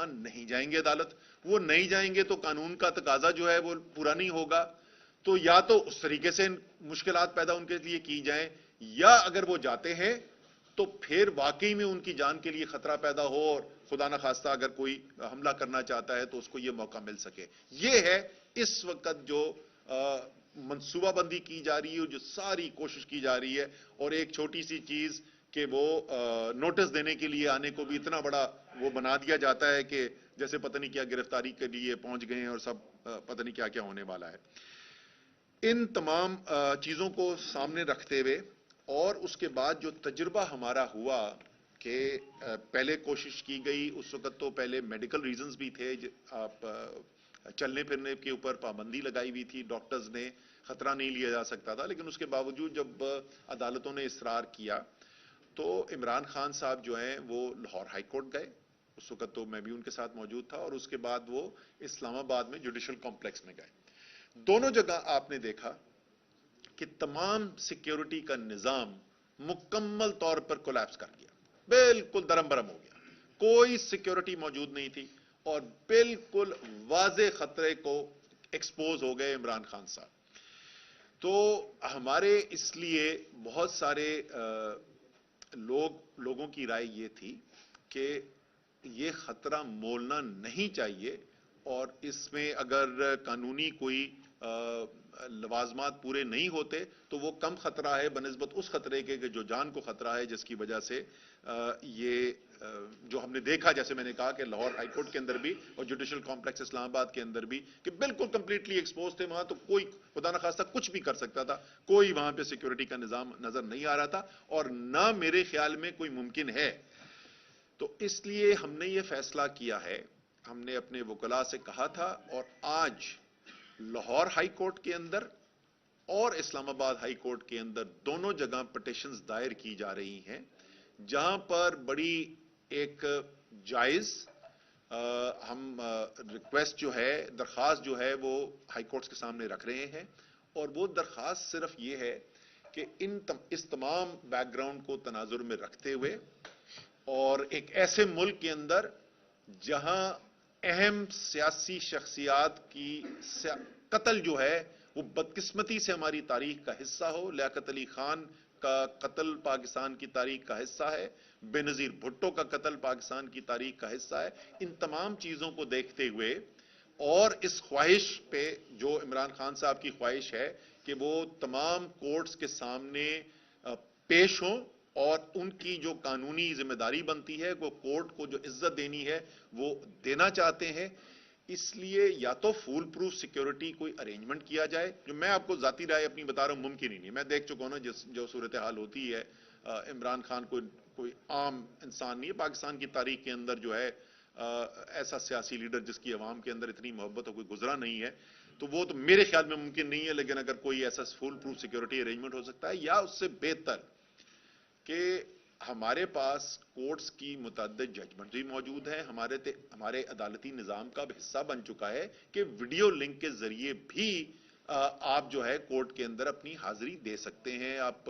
खान नहीं जाएंगे अदालत, वो नहीं जाएंगे तो कानून का तकाजा जो है वो पूरा नहीं होगा, तो या तो उस तरीके से मुश्किलात पैदा उनके लिए की जाएं, या अगर वो जाते हैं तो फिर वाकई में उनकी जान के लिए खतरा पैदा हो और खुदा न खास्ता अगर कोई हमला करना चाहता है तो उसको ये मौका मिल सके। ये है इस वक्त जो मंसूबाबंदी की जा रही है, जो सारी कोशिश की जा रही है। और एक छोटी सी चीज कि वो नोटिस देने के लिए आने को भी इतना बड़ा वो बना दिया जाता है कि जैसे पता नहीं क्या गिरफ्तारी के लिए पहुंच गए हैं और सब पता नहीं क्या क्या होने वाला है। इन तमाम चीजों को सामने रखते हुए और उसके बाद जो तजुर्बा हमारा हुआ कि पहले कोशिश की गई, उस वक्त तो पहले मेडिकल रीजंस भी थे, आप चलने फिरने के ऊपर पाबंदी लगाई हुई थी, डॉक्टर्स ने खतरा नहीं लिया जा सकता था, लेकिन उसके बावजूद जब अदालतों ने इसरार किया तो इमरान खान साहब जो हैं वो लाहौर हाई कोर्ट गए, उस वक्त तो मैं भी उनके साथ मौजूद था, और उसके बाद वो इस्लामाबाद में जुडिशल कॉम्प्लेक्स में गए। दोनों जगह आपने देखा कि तमाम सिक्योरिटी का निजाम मुकम्मल तौर पर कोलैप्स कर गया, बिल्कुल दरम बरम हो गया, कोई सिक्योरिटी मौजूद नहीं थी और बिल्कुल वाजे खतरे को एक्सपोज हो गए इमरान खान साहब। तो हमारे इसलिए बहुत सारे लोगों की राय ये थी कि ये खतरा मोलना नहीं चाहिए, और इसमें अगर कानूनी कोई लवाजमात पूरे नहीं होते तो वो कम खतरा है बनिस्बत उस खतरे के जो जान को खतरा है, जिसकी वजह से ये जो हमने देखा, जैसे मैंने कहा कि लाहौर हाई कोर्ट के अंदर भी और जुडिशल कॉम्प्लेक्स इस्लामाबाद के अंदर भी, कि बिल्कुल कंप्लीटली एक्सपोज थे वहां, तो कोई खुदा न खास्ता कुछ भी कर सकता था, कोई वहां पे सिक्योरिटी का निजाम नजर नहीं आ रहा था और ना मेरे ख्याल में कोई मुमकिन है। तो इसलिए हमने ये फैसला किया है, हमने अपने वकला से कहा था, और आज लाहौर हाई कोर्ट के अंदर और इस्लामाबाद हाई कोर्ट के अंदर दोनों जगह पिटीशंस दायर की जा रही हैं, जहां पर बड़ी एक जायज हम रिक्वेस्ट जो है, दरखास्त जो है वो हाई कोर्ट्स के सामने रख रहे हैं। और वो दरखास्त सिर्फ ये है कि इस तमाम बैकग्राउंड को तनाजुर में रखते हुए और एक ऐसे मुल्क के अंदर जहां अहम सियासी शख्सियात की कत्ल जो है वो बदकिस्मती से हमारी तारीख का हिस्सा हो, लियाकत अली खान का कत्ल पाकिस्तान की तारीख का हिस्सा है, बेनजीर भुट्टो का कत्ल पाकिस्तान की तारीख का हिस्सा है। इन तमाम चीजों को देखते हुए और इस ख्वाहिश पे जो इमरान खान साहब की ख्वाहिश है कि वो तमाम कोर्ट्स के सामने पेश हों और उनकी जो कानूनी जिम्मेदारी बनती है वो कोर्ट को जो इज्जत देनी है वो देना चाहते हैं, इसलिए या तो फूल प्रूफ सिक्योरिटी कोई अरेंजमेंट किया जाए, जो मैं आपको जाती राय अपनी बता रहा हूं मुमकिन ही नहीं। मैं देख चुका हूं ना जो सूरत हाल होती है, इमरान खान कोई आम इंसान नहीं है पाकिस्तान की तारीख के अंदर जो है ऐसा सियासी लीडर जिसकी अवाम के अंदर इतनी मोहब्बत कोई गुजरा नहीं है, तो वो तो मेरे ख्याल में मुमकिन नहीं है। लेकिन अगर कोई ऐसा फुल प्रूफ सिक्योरिटी अरेंजमेंट हो सकता है, या उससे बेहतर कि हमारे पास कोर्ट्स की मुतअद्दिद जजमेंट भी मौजूद है, हमारे अदालती निज़ाम का हिस्सा बन चुका है कि वीडियो लिंक के जरिए भी आप जो है कोर्ट के अंदर अपनी हाजिरी दे सकते हैं, आप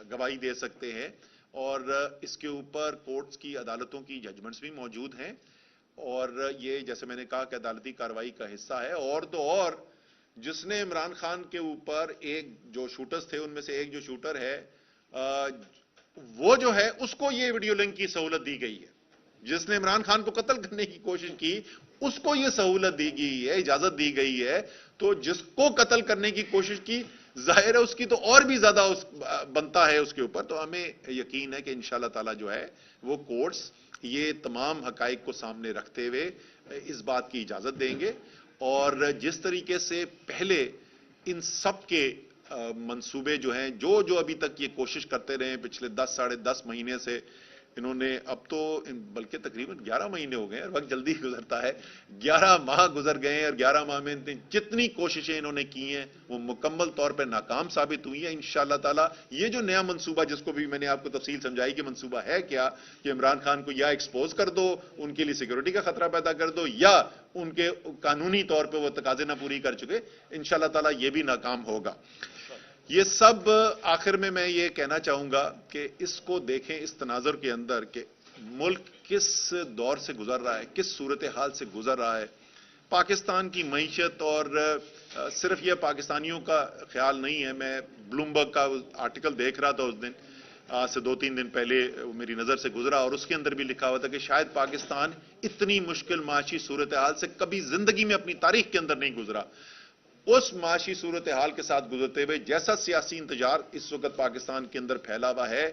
गवाही दे सकते हैं, और इसके ऊपर कोर्ट्स की अदालतों की जजमेंट्स भी मौजूद हैं, और ये जैसे मैंने कहा कि अदालती कार्रवाई का हिस्सा है। और तो और जिसने इमरान खान के ऊपर एक जो शूटर्स थे उनमें से एक जो शूटर है वो जो है उसको ये वीडियो लिंक की सहूलत दी गई है, जिसने इमरान खान को कत्ल करने की कोशिश की उसको ये सहूलत दी गई है, इजाजत दी गई है। तो जिसको कत्ल करने की कोशिश की जाहिर है उसकी तो और भी ज्यादा बनता है उसके ऊपर। तो हमें यकीन है कि इंशाअल्लाह ताला जो है वो कोर्ट्स ये तमाम हकाइक को सामने रखते हुए इस बात की इजाजत देंगे, और जिस तरीके से पहले इन सब के मंसूबे जो हैं, जो अभी तक ये कोशिश करते रहे पिछले 10 साढ़े 10 महीने से, इन्होंने अब तो बल्कि तकरीबन 11 महीने हो गए हैं, वक्त जल्दी गुजरता है, 11 माह गुजर गए हैं, और 11 माह में जितनी कोशिशें इन्होंने की हैं वो मुकम्मल तौर पर नाकाम साबित हुई है। इंशाअल्लाह ताला ये जो नया मंसूबा, जिसको भी मैंने आपको तफसील समझाई कि मंसूबा है क्या, कि इमरान खान को या एक्सपोज कर दो, उनके लिए सिक्योरिटी का खतरा पैदा कर दो, या उनके कानूनी तौर पर वो तकाजे ना पूरी कर चुके, इंशाअल्लाह ताला ये भी नाकाम होगा। ये सब आखिर में मैं ये कहना चाहूंगा कि इसको देखें इस तनाजुर के अंदर कि मुल्क किस दौर से गुजर रहा है, किस सूरत-ए-हाल से गुजर रहा है। पाकिस्तान की मईशत और सिर्फ यह पाकिस्तानियों का ख्याल नहीं है। मैं ब्लूमबर्ग का आर्टिकल देख रहा था उस दिन, आज से 2-3 दिन पहले मेरी नज़र से गुजरा, और उसके अंदर भी लिखा हुआ था कि शायद पाकिस्तान इतनी मुश्किल माशी सूरत-ए-हाल से कभी जिंदगी में अपनी तारीख के अंदर नहीं गुजरा। उस माशी सूरत-ए-हाल के साथ गुजरते हुए जैसा सियासी इंतजार इस वक्त पाकिस्तान के अंदर फैला हुआ है,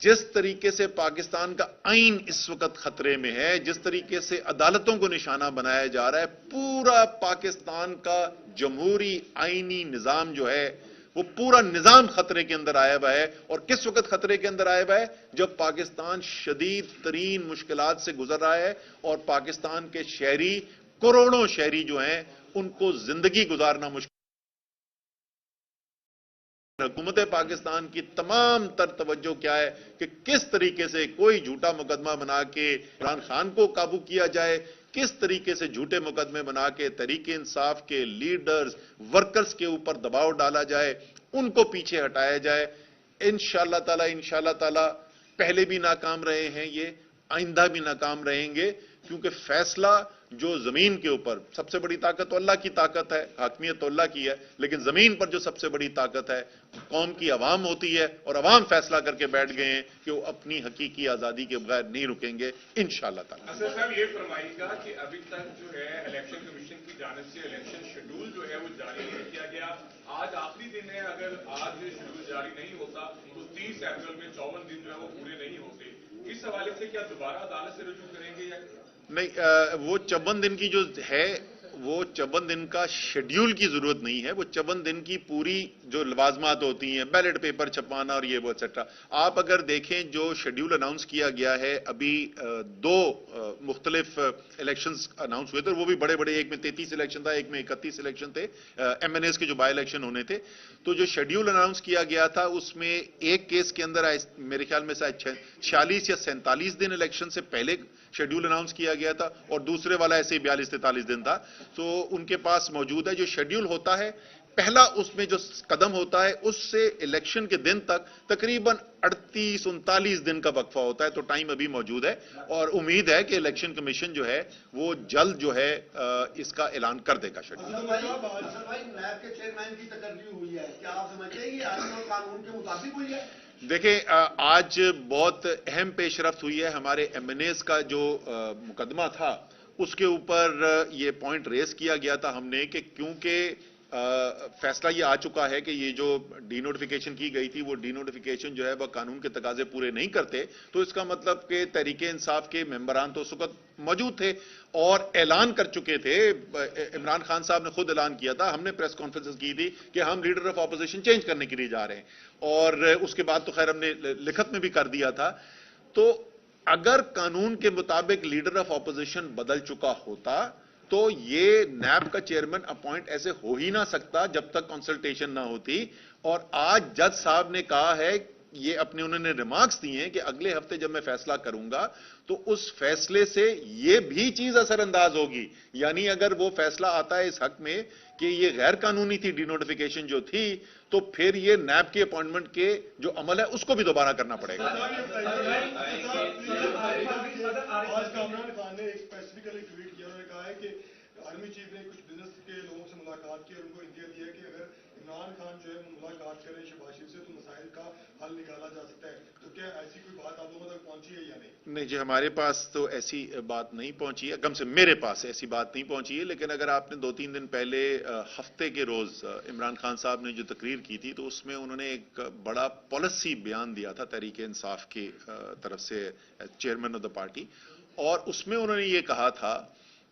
जिस तरीके से पाकिस्तान का आइन इस वक्त खतरे में है, जिस तरीके से अदालतों को निशाना बनाया जा रहा है, पूरा पाकिस्तान का जमहूरी आईनी निजाम जो है वो पूरा निजाम खतरे के अंदर आया हुआ है। और किस वक्त खतरे के अंदर आया हुआ है? जब पाकिस्तान शदीद तरीन मुश्किलात से गुजर रहा है और पाकिस्तान के शहरी, करोड़ों शहरी जो हैं, उनको जिंदगी गुजारना मुश्किल। हुकूमत पाकिस्तान की तमाम तर तवज्जो क्या है कि किस तरीके से कोई झूठा मुकदमा बना के इमरान खान को काबू किया जाए, किस तरीके से झूठे मुकदमे बना के तहरीक इंसाफ के लीडर्स, वर्कर्स के ऊपर दबाव डाला जाए, उनको पीछे हटाया जाए। इंशाअल्लाह ताला पहले भी नाकाम रहे हैं ये, आइंदा भी नाकाम रहेंगे, क्योंकि फैसला जो जमीन के ऊपर, सबसे बड़ी ताकत तो अल्लाह की ताकत है, हाकमियत तो अल्लाह की है, लेकिन जमीन पर जो सबसे बड़ी ताकत है कौम की आवाम होती है, और आवाम फैसला करके बैठ गए हैं कि वो अपनी हकीकी आजादी के बगैर नहीं रुकेंगे इंशाअल्लाह ताला। असद साहब ये फरमाइएगा कि अभी तक जो है इलेक्शन कमीशन की जानिब से इलेक्शन शेड्यूल जो है वो जारी नहीं किया गया, आज आखिरी दिन है, अगर आज शेड्यूल जारी नहीं होता तो 30 अप्रैल में 54 दिन जो है वो पूरे नहीं होते। इस हवाले से क्या दोबारा अदालत से रुजू करेंगे या नहीं? वो 54 दिन की जो है, वो 54 दिन का शेड्यूल की जरूरत नहीं है। वो 54 दिन की पूरी जो लवाजमात होती हैं, बैलेट पेपर छपाना और ये वो एक्सेट्रा, आप अगर देखें जो शेड्यूल अनाउंस किया गया है, अभी 2 मुख्तलिफ इलेक्शंस अनाउंस हुए थे, वो भी बड़े बड़े, एक में 33 इलेक्शन था, एक में 31 इलेक्शन थे, MNAs के जो बाई इलेक्शन होने थे। तो जो शेड्यूल अनाउंस किया गया था उसमें एक केस के अंदर मेरे ख्याल में शायद 46 या 47 दिन इलेक्शन से पहले शेड्यूल अनाउंस किया गया था, और दूसरे वाला ऐसे ही 42-43 दिन था। तो उनके पास मौजूद है जो शेड्यूल होता है, पहला उसमें जो कदम होता है उससे इलेक्शन के दिन तक तकरीबन 38-39 दिन का वक्फा होता है। तो टाइम अभी मौजूद है, और उम्मीद है कि इलेक्शन कमीशन जो है वो जल्द जो है इसका ऐलान कर देगा शेड्यूल। नैब के चेयरमैन की तकर्री हुई है, क्या आप समझते हैं कि आईन और कानून के मुताबिक हुई है? देखें, आज बहुत अहम पेशरफ्त हुई है। हमारे MNAs का जो मुकदमा था उसके ऊपर ये पॉइंट रेस किया गया था हमने कि क्योंकि फैसला ये आ चुका है कि ये जो डीनोटिफिकेशन की गई थी, वो डीनोटिफिकेशन जो है वह कानून के तकाजे पूरे नहीं करते, तो इसका मतलब कि तहरीक इंसाफ के मेंबरान तो उस वक्त मौजूद थे और ऐलान कर चुके थे। इमरान खान साहब ने खुद ऐलान किया था, हमने प्रेस कॉन्फ्रेंस की थी कि हम लीडर ऑफ अपोजिशन चेंज करने के लिए जा रहे हैं, और उसके बाद तो खैर हमने लिखत में भी कर दिया था। तो अगर कानून के मुताबिक लीडर ऑफ अपोजिशन बदल चुका होता तो ये नैब का चेयरमैन अपॉइंट ऐसे हो ही ना सकता जब तक कंसल्टेशन ना होती। और आज जज साहब ने कहा है, ये अपने उन्होंने रिमार्क्स दिए हैं कि अगले हफ्ते जब मैं फैसला करूंगा तो उस फैसले से ये भी चीज असरअंदाज होगी। यानी अगर वो फैसला आता है इस हक में कि ये गैर कानूनी थी डीनोटिफिकेशन जो थी, तो फिर ये नैब के अपॉइंटमेंट के जो अमल है उसको भी दोबारा करना पड़ेगा। आज इमरान खान ने एक स्पेसिफिकली ट्वीट किया, उन्होंने कहा है कि आर्मी चीफ ने कुछ बिजनेस के लोगों से मुलाकात की और उनको इंदिया दिया कि अगर इमरान खान जो है मुलाकात करें शहबाज शरीफ से तो मसाइल का हल निकाला जा सकता है। तो क्या ऐसी कोई बात आप लोगों तक पहुंची है या नहीं? नहीं जी, हमारे पास तो ऐसी बात नहीं पहुंची है, कम से मेरे पास ऐसी बात नहीं पहुंची है। लेकिन अगर आपने 2-3 दिन पहले हफ्ते के रोज इमरान खान साहब ने जो तकरीर की थी, तो उसमें उन्होंने एक बड़ा पॉलिसी बयान दिया था तहरीक इंसाफ की तरफ से, चेयरमैन ऑफ द पार्टी, और उसमें उन्होंने ये कहा था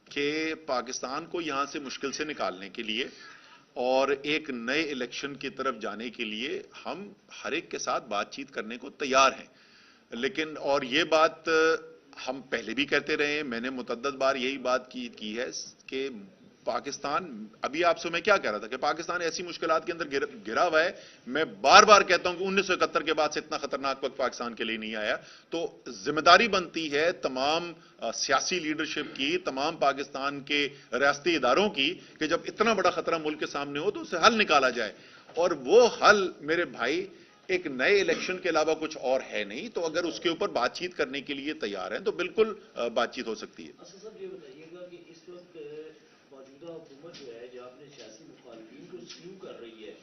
कि पाकिस्तान को यहां से मुश्किल से निकालने के लिए और एक नए इलेक्शन की तरफ जाने के लिए हम हर एक के साथ बातचीत करने को तैयार हैं। लेकिन और ये बात हम पहले भी कहते रहे हैं, मैंने मुतअद्दिद बार यही बात की है कि पाकिस्तान, अभी आपसे मैं क्या कह रहा था कि पाकिस्तान ऐसी मुश्किलात के अंदर गिरा हुआ है। मैं बार बार कहता हूं कि 1971 के बाद से इतना खतरनाक वक्त पाकिस्तान के लिए नहीं आया। तो जिम्मेदारी बनती है तमाम सियासी लीडरशिप की, तमाम पाकिस्तान के रियासती इदारों की, कि जब इतना बड़ा खतरा मुल्क के सामने हो तो उसे हल निकाला जाए। और वो हल मेरे भाई एक नए इलेक्शन के अलावा कुछ और है नहीं, तो अगर उसके ऊपर बातचीत करने के लिए तैयार हैं तो बिल्कुल बातचीत हो सकती है। असद साहब ये बताइएगा कि इस वक्त मौजूदा हुकूमत जो है जो अपने सियासी मुखालफिन को स्क्रू कर रही है,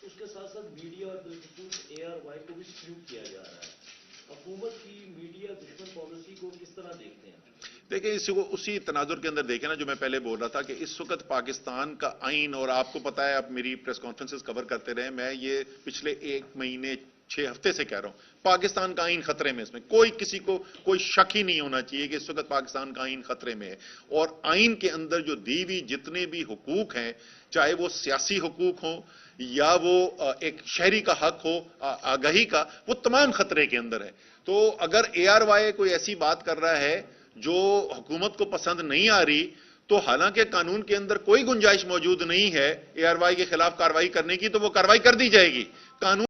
उसके साथ साथ मीडिया और बिलखुसूस ARY को भी स्क्रू किया जा रहा है। हुकूमत की मीडिया दुश्मन पॉलिसी को किस तरह देखते हैं? देखिए, इसको उसी तनाजुर के अंदर देखें ना जो मैं पहले बोल रहा था कि इस वक्त पाकिस्तान का आइन, और आपको पता है, आप मेरी प्रेस कॉन्फ्रेंसेस कवर करते रहे, मैं ये पिछले 1 महीने 6 हफ्ते से कह रहा हूं, पाकिस्तान का आइन खतरे में। इसमें किसी को कोई शक ही नहीं होना चाहिए कि इस वक्त पाकिस्तान का आइन खतरे में है। और आइन के अंदर जो दी हुई जितने भी हुकूक हैं, चाहे वो सियासी हुकूक हो या वो एक शहरी का हक हो, आगाही का, वो तमाम खतरे के अंदर है। तो अगर ARY कोई ऐसी बात कर रहा है जो हुकूमत को पसंद नहीं आ रही, तो हालांकि कानून के अंदर कोई गुंजाइश मौजूद नहीं है ARY के खिलाफ कार्रवाई करने की, तो वो कार्रवाई कर दी जाएगी। कानून